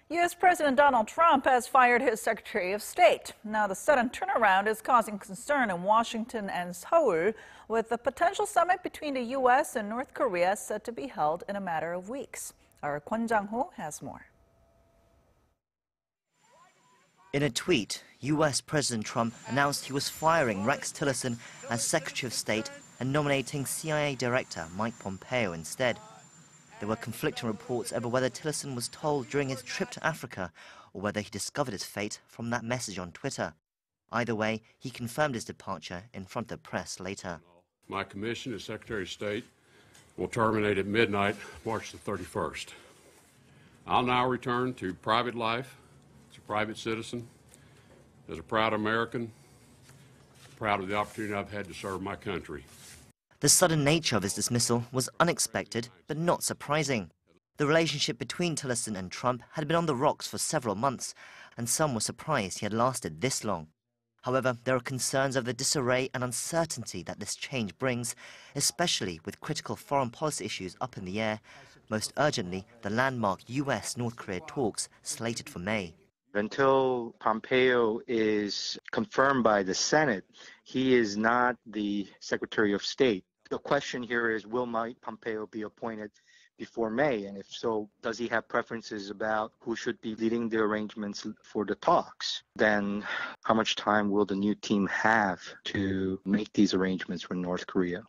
U.S. President Donald Trump has fired his Secretary of State. Now, the sudden turnaround is causing concern in Washington and Seoul, with the potential summit between the U.S. and North Korea set to be held in a matter of weeks. Our Kwon Jang-ho has more. In a tweet, U.S. President Trump announced he was firing Rex Tillerson as Secretary of State and nominating CIA Director Mike Pompeo instead. There were conflicting reports over whether Tillerson was told during his trip to Africa or whether he discovered his fate from that message on Twitter. Either way, he confirmed his departure in front of the press later. My commission as Secretary of State will terminate at midnight, March the 31st. I'll now return to private life as a private citizen, as a proud American, proud of the opportunity I've had to serve my country. The sudden nature of his dismissal was unexpected, but not surprising. The relationship between Tillerson and Trump had been on the rocks for several months, and some were surprised he had lasted this long. However, there are concerns of the disarray and uncertainty that this change brings, especially with critical foreign policy issues up in the air, most urgently the landmark US-North Korea talks slated for May. Until Pompeo is confirmed by the Senate, he is not the Secretary of State. The question here is, will Mike Pompeo be appointed before May? And if so, does he have preferences about who should be leading the arrangements for the talks? Then how much time will the new team have to make these arrangements for North Korea?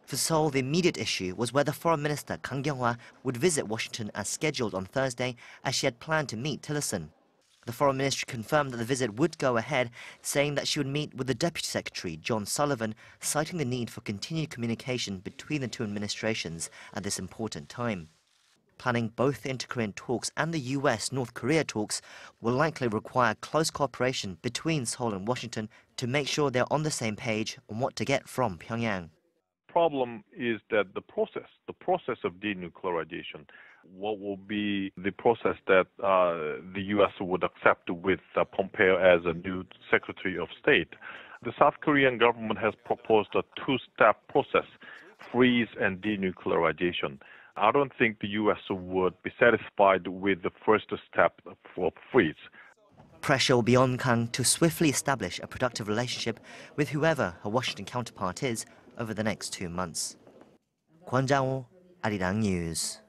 For Seoul, the immediate issue was whether Foreign Minister Kang Kyung-hwa would visit Washington as scheduled on Thursday, as she had planned to meet Tillerson. The Foreign Ministry confirmed that the visit would go ahead, saying that she would meet with the Deputy Secretary, John Sullivan, citing the need for continued communication between the two administrations at this important time. Planning both the inter-Korean talks and the US-North Korea talks will likely require close cooperation between Seoul and Washington to make sure they're on the same page on what to get from Pyongyang. Problem is that the process of denuclearization, what will be the process that the U.S. would accept with Pompeo as a new Secretary of State. The South Korean government has proposed a two-step process, freeze and denuclearization. I don't think the U.S. would be satisfied with the first step for freeze. Pressure will be on Kang to swiftly establish a productive relationship with whoever her Washington counterpart is over the next 2 months. Kwon Jang-ho, Arirang News.